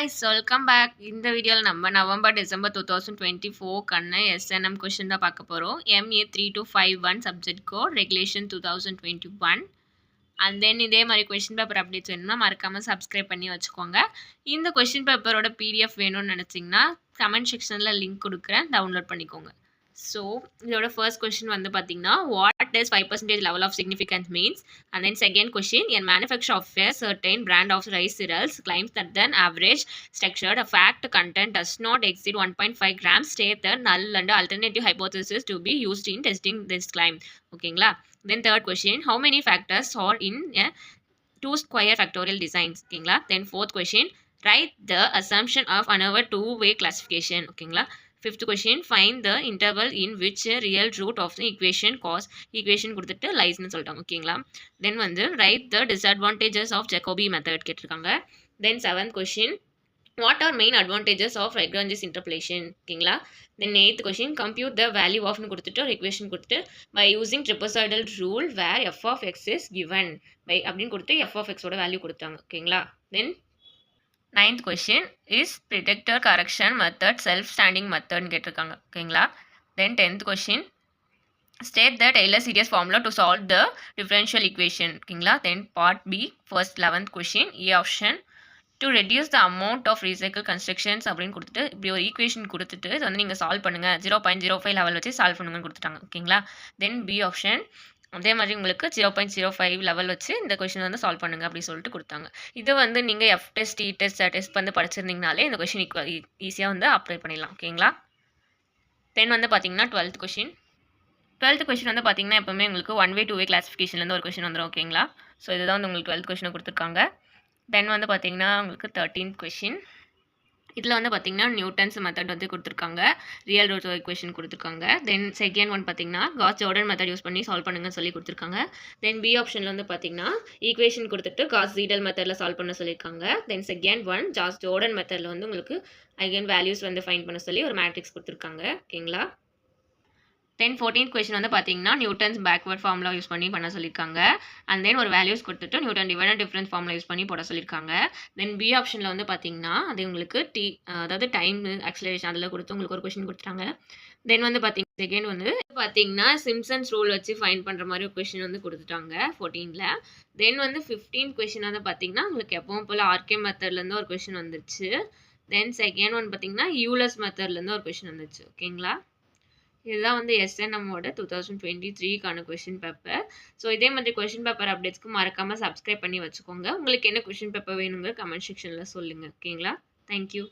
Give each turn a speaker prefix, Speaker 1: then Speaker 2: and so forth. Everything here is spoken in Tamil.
Speaker 1: guys, welcome back. இந்த வீடியோல நம்ம நவம்பர் டிசம்பர் 2024 கண்ண SNM கொஸ்டின் தான் பார்க்க போறோம். MA3251 subject code regulation 2021 and then இதே மாதிரி கொஸ்டின் பேப்பர் அப்டேட்ஸ் வேணும்னா மறக்காம சப்ஸ்கிரைப் பண்ணி வச்சுக்கோங்க. இந்த கொஸ்டின் பேப்பரோட PDF வேணும்னு நினைச்சீங்கன்னா கமெண்ட் செக்ஷன்ல லிங்க் கொடுக்குறேன், டவுன்லோட் பண்ணிக்கோங்க. ஸோ இதோட ஃபர்ஸ்ட் கொஸ்டின் வந்து பார்த்தீங்கன்னா what does 5% level of significance means, and then second question, a manufacturer of a certain brand of rice cereals claims that the average structured fact content does not exceed 1.5 grams, state the null and alternative hypothesis to be used in testing this claim. ஓகேங்களா. Then third question, how many factors are in a 2 square factorial designs? ஓகேங்களா. Then fourth question, write the assumption of another two-way classification. ஓகேங்களா. Fifth question, find the interval in which a real root of the equation cos equation கொடுத்துட்டு liesன்னு சொல்லிட்டாங்க. ஓகேங்களா. தென் வந்து write the disadvantages of Jacobi method கேட்டிருக்காங்க. தென் seventh question, what are main advantages of Lagrange's interpolation? ஓகேங்களா. தென் eighth question, compute the value of கொடுத்துட்டு ஒரு equation கொடுத்துட்டு by using trapezoidal rule where f of x is given by அப்படின்னு கொடுத்து f of x ஓட வேல்யூ கொடுத்தாங்க. ஓகேங்களா. தென் ninth question is predictor correction method self-standing method கேட்டிருக்காங்க. ஓகேங்களா. தென் 10th question, state the Taylor series formula to solve the differential equation. ஓகேங்களா. தென் part B first 11th question, A option, to reduce the amount of recycle constructions அப்படின்னு கொடுத்துட்டு இப்படி ஒரு ஈக்குவேஷன் கொடுத்துட்டு இது வந்து நீங்கள் சால்வ் பண்ணுங்க 0.05 லெவல் வச்சு சால்வ் பண்ணுங்கன்னு கொடுத்துட்டாங்க. ஓகேங்களா. தென் பி ஆப்ஷன், அதே மாதிரி உங்களுக்கு 0.05 லெவல் வச்சு இந்த கொஷின் வந்து சால்வ் பண்ணுங்க அப்படின்னு சொல்லிட்டு கொடுத்தாங்க. இது வந்து நீங்கள் எஃப் டெஸ்ட் இ டெஸ்ட் டெஸ்ட் வந்து படிச்சிருந்தீங்கனாலே இந்த கொஷின் ஈஸியாக வந்து அப்ளை பண்ணிடலாம். ஓகேங்களா. தென் வந்து பார்த்தீங்கன்னா 12th கொஷின் வந்து பார்த்தீங்கன்னா எப்பவுமே உங்களுக்கு 1-way 2-way கிளாஸிஃபிகேஷன்லேருந்து ஒரு கொஷின் வந்துடும். ஓகேங்களா. ஸோ இதுதான் வந்து உங்களுக்கு 12th கொஷினை கொடுத்துருக்காங்க. தென் வந்து பார்த்தீங்கன்னா உங்களுக்கு 13th கொஷின், இதில் வந்து பார்த்தீங்கன்னா நியூட்டன்ஸ் மெத்தட் வந்து கொடுத்துருக்காங்க, ரியல் ரூட் ஈக்குவேஷன் கொடுத்துருக்காங்க. தென் செகண்ட் ஒன் பார்த்தீங்கன்னா காஸ் ஜோர்டன் மெத்தட் யூஸ் பண்ணி சால்வ் பண்ணுங்கன்னு சொல்லி கொடுத்துருக்காங்க. தென் பி ஆப்ஷனில் வந்து பார்த்தீங்கன்னா ஈக்குவேஷன் கொடுத்துட்டு காஸ் சீடல் மெத்தடில் சால்வ் பண்ண சொல்லியிருக்காங்க. தென் செகண்ட் ஒன் ஜாஸ் ஜோர்டன் மெத்தடில் வந்து உங்களுக்கு ஐகன் வேல்யூஸ் வந்து ஃபைண்ட் பண்ண சொல்லி ஒரு மேட்ரிக்ஸ் கொடுத்துருக்காங்க. ஓகேங்களா. தென் 14th கொஸ்டின் வந்து பார்த்தீங்கன்னா நியூட்டன்ஸ் பேக்வர்ட் ஃபார்முலா யூஸ் பண்ணி பண்ண சொல்லியிருக்காங்க. அண்ட் தென் ஒரு வேல்யூஸ் கொடுத்துட்டு Newton divide difference formula use பண்ணி போட சொல்லியிருக்காங்க. தென் பி ஆப்ஷனில் வந்து பார்த்தீங்கன்னா அது உங்களுக்கு அதாவது டைம் ஆக்சிலரேஷன் அதில் கொடுத்து உங்களுக்கு ஒரு கொஸ்டின் கொடுத்துட்டாங்க. தென் வந்து பார்த்தீங்கன்னா செகண்ட் வந்து பார்த்தீங்கன்னா சிம்சன்ஸ் ரூல் வச்சு ஃபைண்ட் பண்ணுற மாதிரி ஒரு கொஸ்டின் வந்து கொடுத்துட்டாங்க 14ல். தென் வந்து 15th கொஸ்டின் வந்து பார்த்தீங்கன்னா உங்களுக்கு எப்பவும் போல் ஆர்கே மெத்தட்லேருந்து ஒரு கொஸ்டின் வந்துச்சு. தென் செகண்ட் ஒன் பார்த்தீங்கன்னா யூலஸ் மெத்தட்லேருந்து ஒரு கொஸ்டின் வந்துச்சு. ஓகேங்களா. இதுதான் வந்து SNMோட 2023க்கான கொஷின் பேப்பர். ஸோ இதே மாதிரி கொஷின் பேப்பர் அப்டேட்ஸ்க்கு மறக்காமல் சப்ஸ்கிரைப் பண்ணி வச்சுக்கோங்க. உங்களுக்கு என்ன கொஷின் பேப்பர் வேணுங்க கமெண்ட் செக்ஷனில் சொல்லுங்கள். ஓகேங்களா. தேங்க்யூ.